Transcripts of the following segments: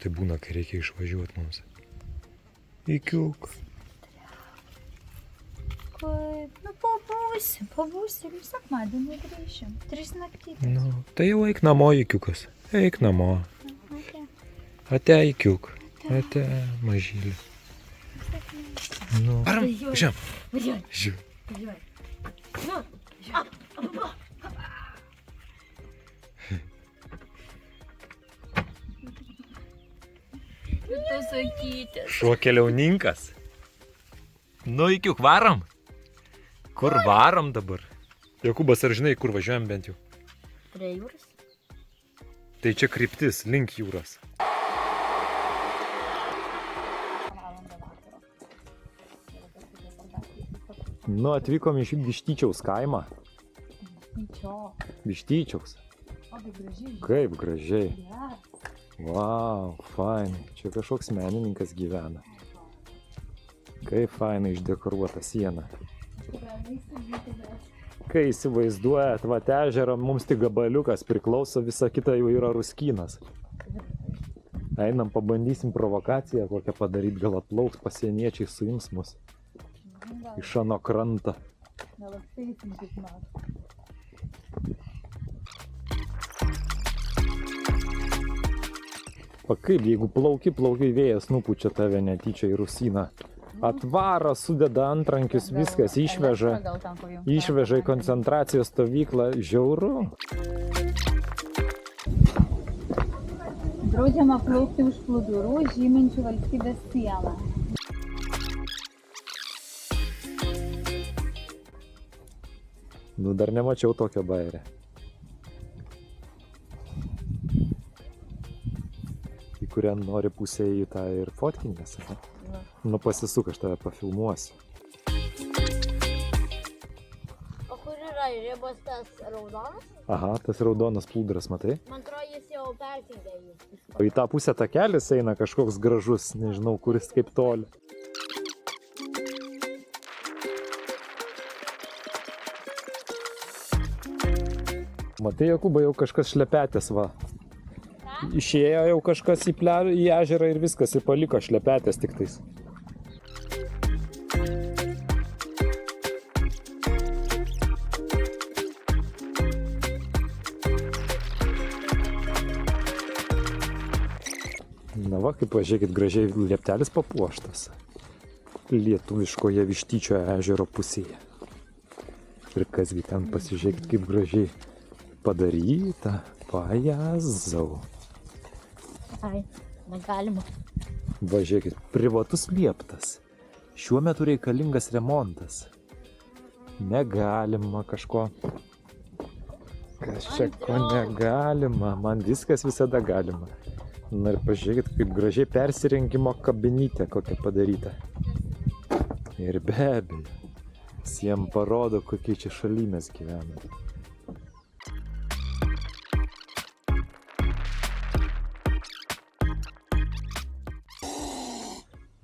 tai būna, kai reikia išvažiuoti mums. Ikiuk. Kaip, nu pabūsim, sekmadienį grįšim. 3 naktytės. Nu, tai jau eik namo, ikiukas. Eik namo. Ate. Ate, ikiuk. Ate, mažylį. Nu. Varam, važiuojam. Važiuoj. Žiūrėk. Važiuoj. Nu, važiuoj. Tu sakytis. Šuo keliauninkas. Nu, ikiuk, varam. Kur varam dabar? Jokūbas, ar žinai, kur važiuojam bent jau? Prie jūros? Tai čia kryptis, link jūros. Nu, atvykom iš Vištyčiaus kaimą. Vištyčiaus. O, kaip gražiai. Kaip gražiai. Ja. Vau, fainai. Čia kažkoks menininkas gyvena. Kaip fainai išdekoruota siena. Kai įsivaizduojat, va ežerą mums tik gabaliukas priklauso, visa kita jau yra ruskynas. Einam, pabandysim provokaciją kokią padaryti, gal atplauks pasieniečiai, suims mus iš ano krantą. Gal apseisim kaip nors. O kaip, jeigu plauki vėjas nupučia tave netyčia į rusyną. Atvaro, sudeda antrankius, viskas, išveža į koncentracijos stovyklą. Žiauru. Draudžiama plaukti už plūdurų, žyminčių valstybės sieną. Nu, dar nemačiau tokio bairę. Į kurią nori pusę į tą ir fotkinės. Nu, pasisuk, aš tave pafilmuosiu. O kur yra ribos tas raudonas? Aha, tas raudonas plūdras, matai? Man atrodo, jis jau persingė jį. O į tą pusę takelis eina kažkoks gražus, nežinau, kuris kaip toli. Matai, Jokūbai, jau kažkas šlepetės, va. Išėjo jau kažkas į ežerą ir viskas, ir paliko šlepetės tik tais. Na va, kaip pažiūrėkit, gražiai lieptelis papuoštas. Lietuviškoje Vištyčio ežero pusėje. Ir kasgi ten pasižiūrėkit, kaip gražiai padaryta. Pajazau. Ai, negalima. Va, žiūrėkit, privatus lieptas. Šiuo metu reikalingas remontas. Negalima kažko. Kas čia ko negalima? Man viskas visada galima. Na ir pažiūrėkit, kaip gražiai persirengimo kabinytė kokia padaryta. Ir be abejo, visiems parodo, kokie čia šaly mes gyvename.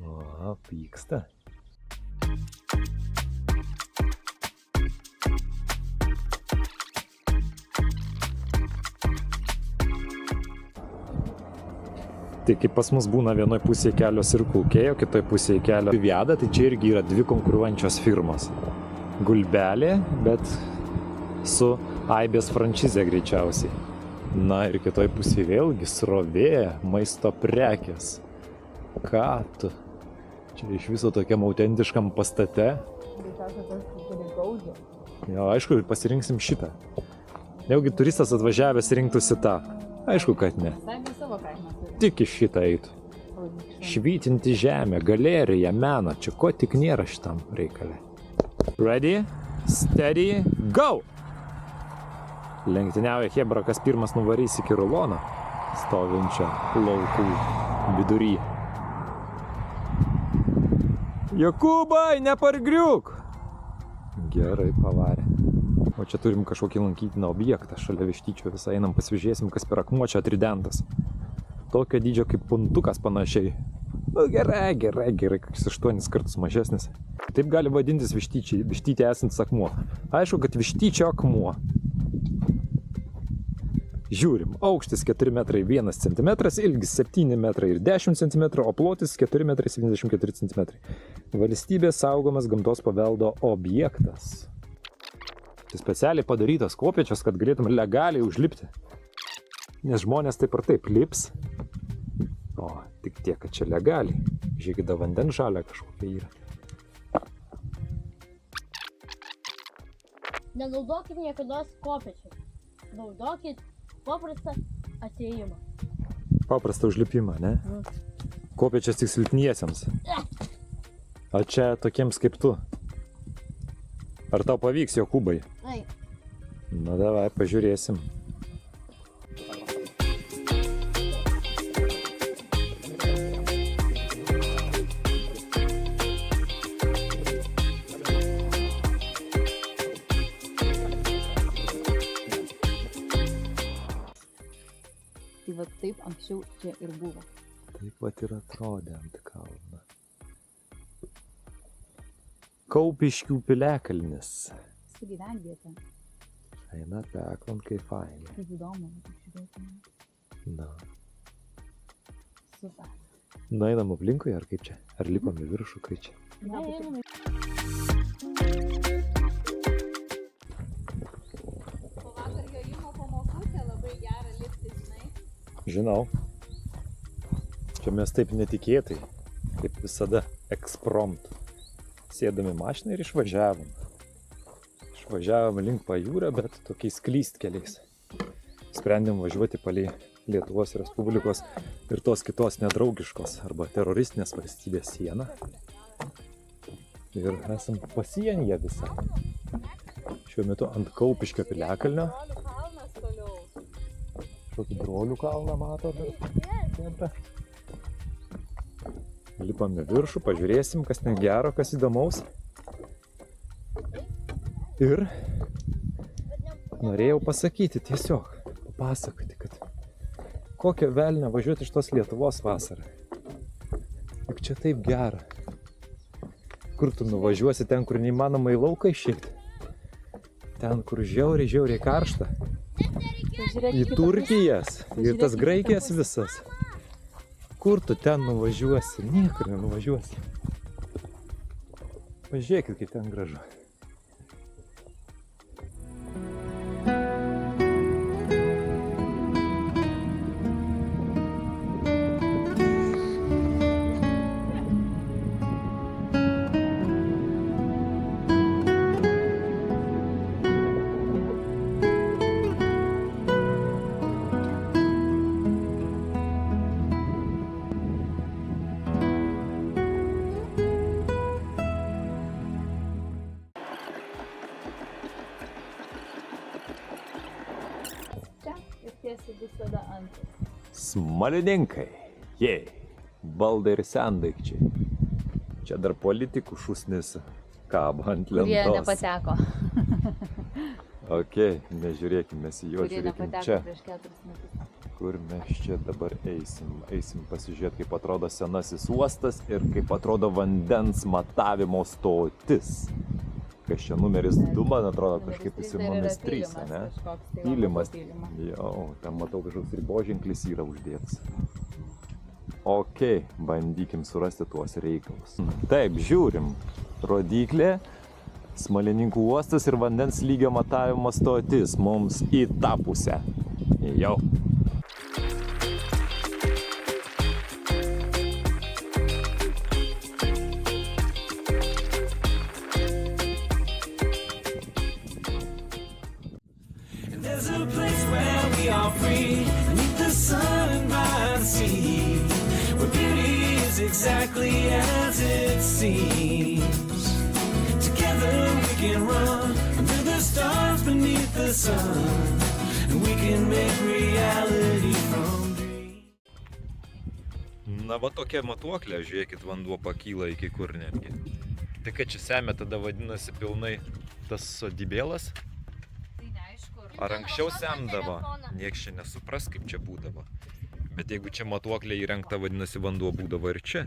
O, pyksta. Tai kaip pas mus būna vienoj pusėje kelio Circle-K, o kitoj pusėje kelio Viada, tai čia irgi yra dvi konkuruojančios firmos. Gulbelė, bet su Aibės franšizė greičiausiai. Na ir kitoj pusėje vėlgi srovė, maisto prekės. Ką tu? Čia iš viso tokiam autentiškam pastate. Jo, aišku, pasirinksim šitą. Jeigu turistas atvažiavęs rinktųsi tą. Aišku, kad ne. Tik iš šitą eitų. Švytinti žemę, galerija, meną. Čia ko tik nėra šitam reikalė. Ready, steady, go! Lenktyniauja Hebra, kas pirmas nuvarys iki rulono, stovinčio laukų vidury. Jokūbai, nepargriuk! Gerai pavarė. O čia turim kažkokį lankytiną objektą. Šalia Vištyčio visą einam pasižiūrėsim, kas per akmuo čia tridentas. Tokio dydžio kaip puntukas panašiai. Nu, gerai, 8 kartus mažesnis. Taip gali vadintis Vištytė esantis akmuo. Aišku, kad Vištyčio akmuo. Žiūrim, aukštis 4 metrai 1 cm, ilgis 7 metrai ir 10 cm, o plotis 4 metrai 74 cm. Valstybės saugomas gamtos paveldo objektas. Tai specialiai padarytas kopėčias, kad galėtum legaliai užlipti. Nes žmonės taip ar taip lips. O, tik tiek, kad čia legaliai. Žiūrėkit, da vandens žalia kažkokia yra. Nenaudokit niekada kopėčių. Naudokit paprastą atėjimą. Paprastą užlipimą, ne? Kopėčias tik silpniesiems. O čia tokiems kaip tu. Ar tau pavyks, Jokūbai? Taip. Na davai, pažiūrėsim. Tai va taip anksčiau čia ir buvo. Taip pat ir atrodė ant kalno. Kaupiškių piliakalnis. Su gyvenvietė. Eina peklon, kaip fainai. Kaip įdomu, žiūrėkime. Na. Super. Nueinam aplinkui, ar kaip čia? Ar lipam į viršų, kaip čia? Einam. Po vakar jojimo pamokų čia labai gera lipti, žinai. Žinau. Čia mes taip netikėtai, kaip visada, eksprompt. Sėdami mašiną ir išvažiavom. Išvažiavom link pajūrio, bet tokiais klystkeliais. Sprendėm važiuoti palei Lietuvos Respublikos ir tos kitos nedraugiškos arba teroristinės valstybės sieną. Ir esam pasienyje visą. Šiuo metu ant Kaupiškio piliakalnio. Šokį Brolių kalną mato. Lipam į viršų, pažiūrėsim, kas ten gero, kas įdomaus. Ir norėjau pasakyti tiesiog, papasakoti, kad kokią velnę važiuoti iš tos Lietuvos vasarą. Juk čia taip gera. Kur tu nuvažiuosi ten, kur neįmanoma į lauką išeiti? Ten, kur žiauriai karšta. Į Turkijas ir tas Graikijas visas. Kur tu ten nuvažiuosi? Niekur nenuvažiuosi. Pažiūrėkit, kaip ten gražu. Tiesiai visada antras. Smalininkai. Jei. Baldai ir sendaikčiai. Čia dar politikų šūsnis kabo ant lentos. Kurie nepateko. Ok, nežiūrėkim, mes į juos žiūrėkim čia. Prieš 4 metus. Kur mes čia dabar eisim? Eisim pasižiūrėti, kaip atrodo senasis uostas ir kaip atrodo vandens matavimo stotis. Kas čia numeris 2, man atrodo, kažkaip jis numeris 3, ne? Pylimas. Jo, ten matau kažkoks riboženklis yra uždėtas. Ok, bandykim surasti tuos reikalus. Taip, žiūrim. Rodiklė, Smalininkų uostas ir vandens lygio matavimo stotis mums į tą pusę. Jau. There's a place where we are free, beneath the sun and by the sea, where beauty is exactly as it seems. Together we can run under the stars beneath the sun, and we can make reality from dreams. Na va tokia matuoklė, žiūrėkit, vanduo pakyla iki kur netgi. Tai kad čia semia, tada vadinasi pilnai tas sodybėlas. Ar anksčiau semdavo? Nieks čia nesupras, kaip čia būdavo. Bet jeigu čia matuoklė įrengta, vadinasi, vanduo būdavo ir čia.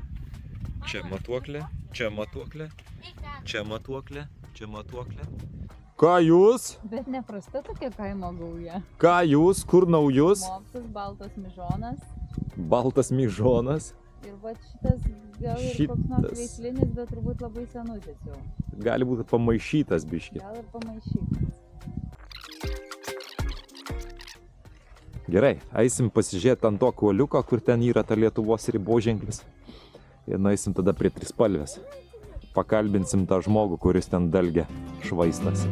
Čia matuoklė, čia matuoklė, čia matuoklė, čia matuoklė. Ką jūs? Bet neprasta tokia kaimo gauja. Ką jūs? Kur naujus? Mopsas, baltas mižonas. Baltas myžonas. Ir va šitas gal ir koks nors Šitas. veislinis, bet turbūt labai senutis jau. Gali būti pamaišytas biški. Gal ir pamaišytas. Gerai, eisim pasižiūrėti ant to kuoliuko, kur ten yra ta Lietuvos riboženklis. Ir nueisim tada prie trispalvės. Pakalbinsim tą žmogų, kuris ten dalgia švaistasi.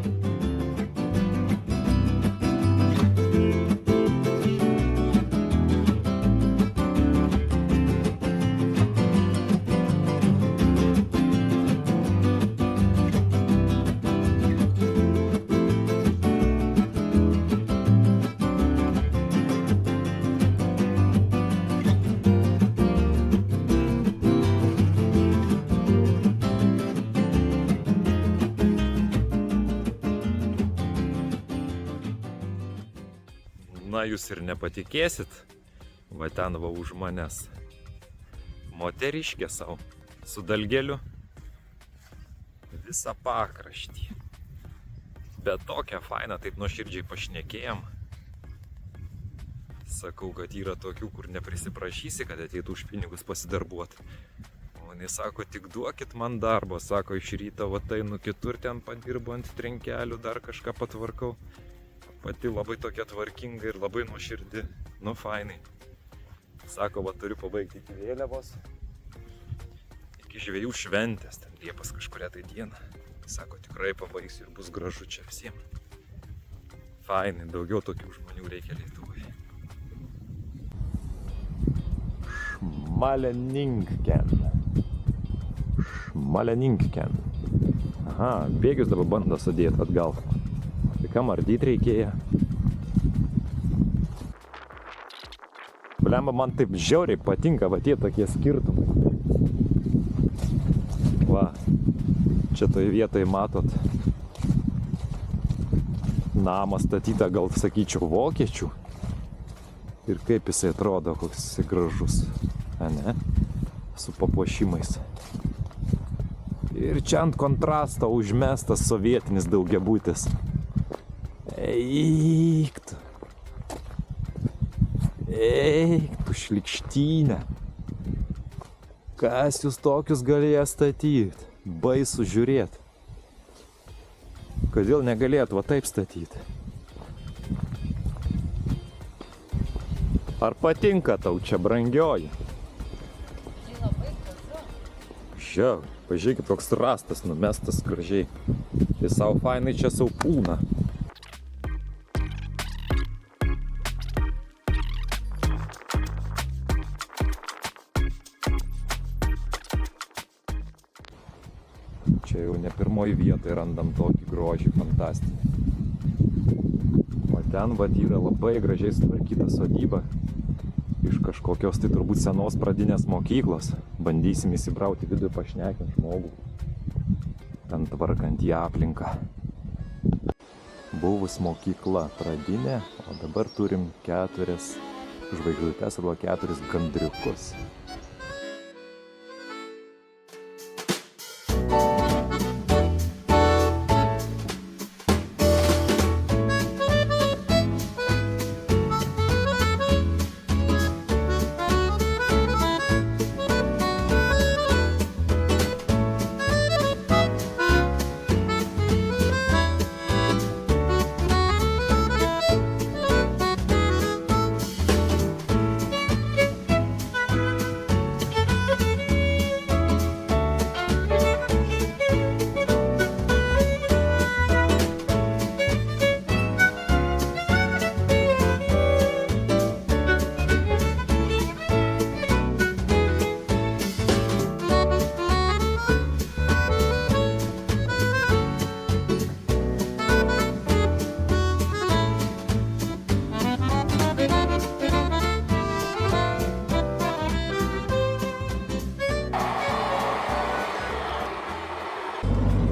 Na, jūs ir nepatikėsit, va ten va už manęs moteriškė savo su dalgeliu visą pakraštį. Bet tokia faina, taip nuoširdžiai pašnekėjom. Sakau, kad yra tokių, kur neprisiprašysi, kad ateitų už pinigus pasidarbuoti. O jinai sako, tik duokit man darbo, sako, iš ryto va tai, nu kitur ten padirbu ant trenkelių, dar kažką patvarkau. Pati labai tokia tvarkinga ir labai nuoširdi, nu fainai. Sako, va turiu pabaigti iki vėliavos, iki žvejų šventės, ten Liepos kažkuria tai diena. Sako, tikrai pabaigsiu ir bus gražu čia visiems. Fainai, daugiau tokių žmonių reikia Lietuvoje. Šmaleninkken. Aha, bėgius dabar bando sudėti atgal. Tai kam ardyt reikėjo? Blemba, man taip žiauriai patinka, va tie tokie skirtumai. Va, čia toj vietoj matot namą statytą, gal sakyčiau, vokiečių. Ir kaip jisai atrodo, koks jisai gražus, ne? Su papuošimais. Ir čia ant kontrasto užmestas sovietinis daugiabutis. Eiktų. Eiktų šlikštynę. Kas jūs tokius galėjo statyti? Baisu žiūrėti. Kodėl negalėtų va taip statyti? Ar patinka tau čia, brangioji? Tai labai gražu. Žiau, pažiūrėkit, koks rastas numestas gražiai. Tai savo fainai čia savo pūna. Čia jau ne pirmoji vietoje randam tokį grožį fantastinį. O ten vat yra labai gražiai sutvarkyta sodyba. Iš kažkokios tai turbūt senos pradinės mokyklos. Bandysim įsibrauti vidų ir pašnekint žmogų. Ten tvarkant į aplinką. Buvus mokykla pradinė, o dabar turim 4 žvaigždutes arba 4 gandriukus.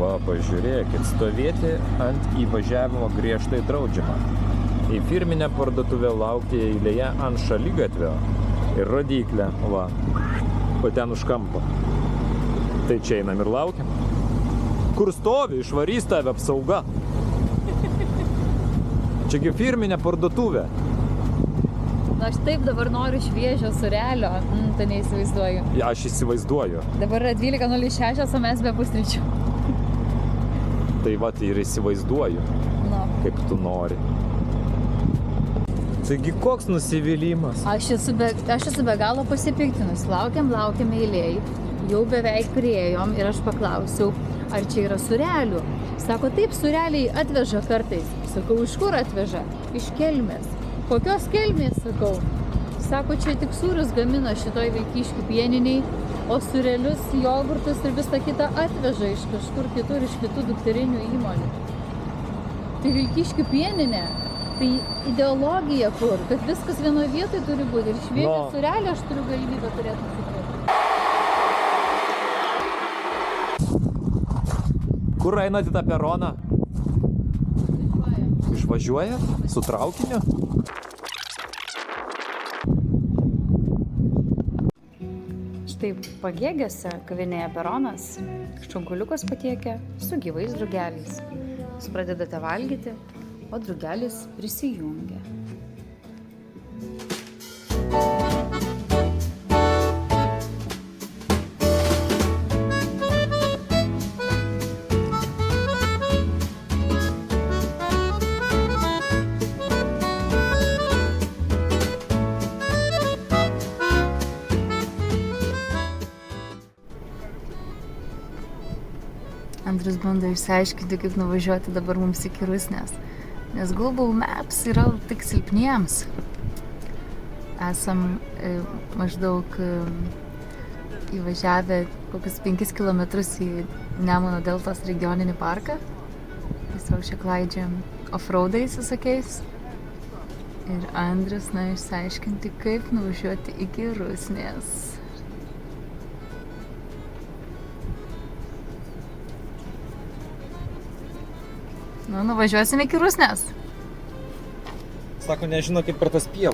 Va, pažiūrėkit, stovėti ant įvažiavimo griežtai draudžiama. Į firminę parduotuvę laukti eilėje ant šaligatvio ir rodyklę, va, o ten už kampo. Tai čia einam ir laukiam. Kur stovi, išvarys tave apsauga. Čiagi firminė parduotuvė. Na, aš taip dabar noriu šviežio surelio. Tai neįsivaizduoju. Ja, aš įsivaizduoju. Dabar yra 12:06, o mes be pusryčių. Tai va, ir įsivaizduoju, Nu. kaip tu nori. Taigi koks nusivylimas? Aš esu be galo pasipiktinus. Laukiam eilėj. Jau beveik priėjom ir aš paklausiau, ar čia yra surelių. Sako, taip, sureliai atveža kartais. Sakau, iš kur atveža? Iš Kelmės. Kokios Kelmės, sakau? Sako, čia tik sūrius gamina šitoj Vilkyškių pieniniai, o surelius, jogurtus ir visą kitą atveža iš kažkur kitur, iš kitų dukterinių įmonių. Tai Vilkyškių pieninė, tai ideologija kur, kad viskas vienoje vietoje turi būti. Ir šviežią surelį aš turiu galimybę turėti nusipirkti. Kur einat į tą peroną? Išvažiuoja? Su traukiniu? Štai Pagėgiuose kavinėje Peronas šonkauliukus patiekia su gyvais drugeliais. Jūs pradedate valgyti, o drugelis prisijungia. Andrius bando išsiaiškinti, kaip nuvažiuoti dabar mums iki Rusnės. Nes Google Maps yra tik silpniems. Esam maždaug įvažiavę kokius 5 kilometrus į Nemuno deltos regioninį parką. Tiesiog čia klaidžiam offroadais visokiais. Ir Andrius išsiaiškinti, kaip nuvažiuoti iki Rusnės. Nu, nuvažiuosime iki Rusnės. Sako, nežino, kaip per tas pievas.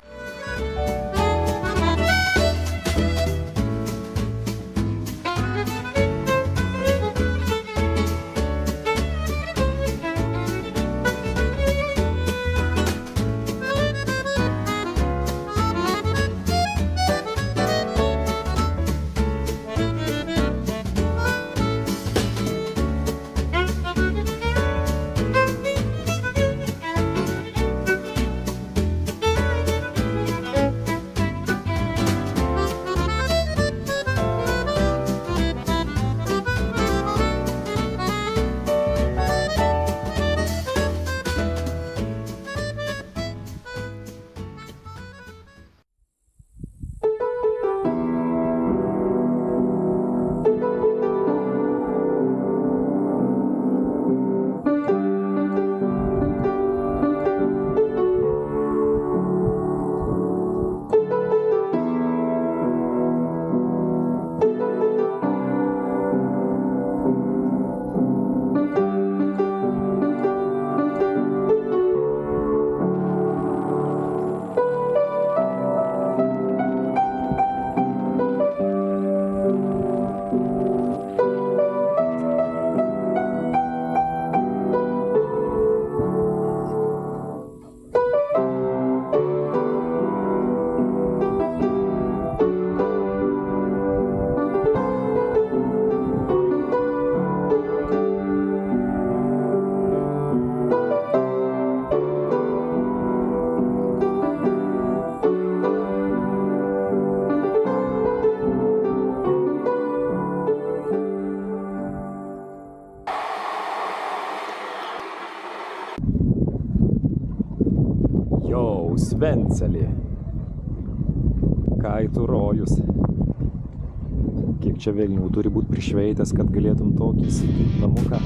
Svencelį. Kaitų rojus. Kiek čia velnių turi būti prišveitęs, kad galėtum tokį įsigyti namuką.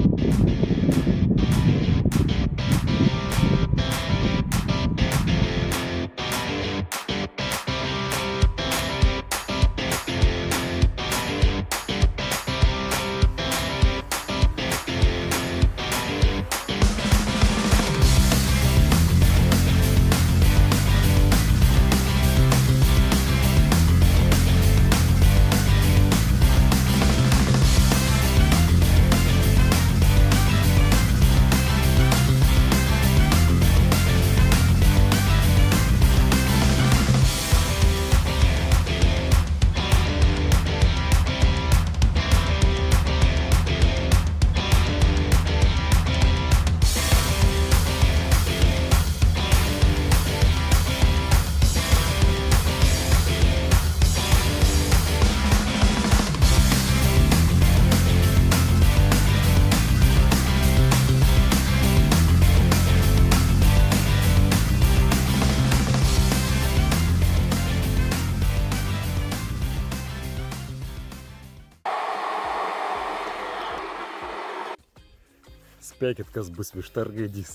spėkit, kas bus višta ar gaidys.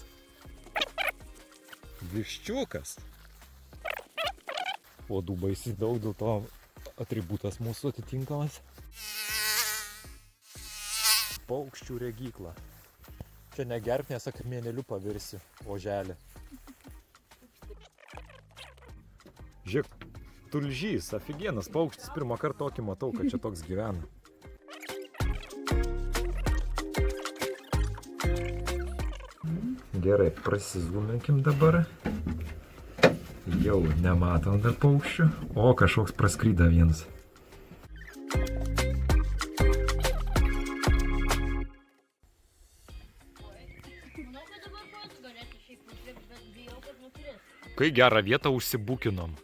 Viščiukas. Uodų baisiai daug, dėl to atributas mūsų atitinkamas. Paukščių regykla. Čia negerk, nes akmenėliu pavirsi oželį. Žiūrėk, tulžys, afigienas paukštis, pirmą kartą tokį matau, kad čia toks gyvena. Gerai, prasizūminkim dabar. Jau nematom dar paukščių. O, kažkoks praskryda vienas. Manau, kad dabar pats galėtų šiaip užlipti, bet bijau, kad nukris. Kai gerą vietą užsibukinom.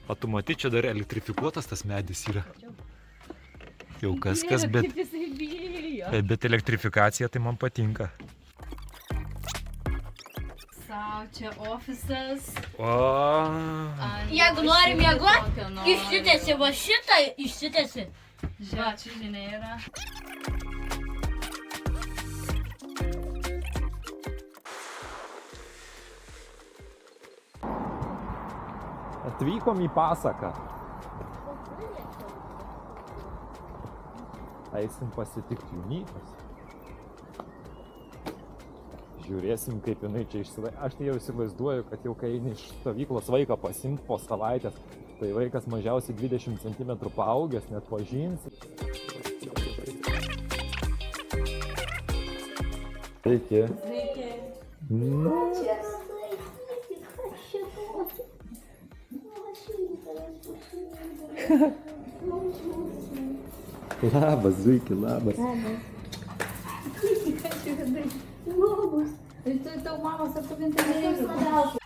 O tu matai, čia dar elektrifikuotas tas medis yra. Jau kas, bet elektrifikacija tai man patinka. Sau, čia ofisas. O. Jeigu nori miegoti, išsitęsi va šitą, išsitęsi. Žiūrėk, čia žinai yra. Atvykom į pasaką. Eisim pasitikti jaunytės. Žiūrėsim, kaip jinai čia išsilaiko. Aš tai jau įsivaizduoju, kad jau kai eini iš stovyklos vaiką pasiimti po savaitės, tai vaikas mažiausiai 20 cm paaugęs, net pažins. Sveiki. Sveiki. Nu. Labas, Zuiki, labas. Ir tu tau mamos apkabinti nereikia.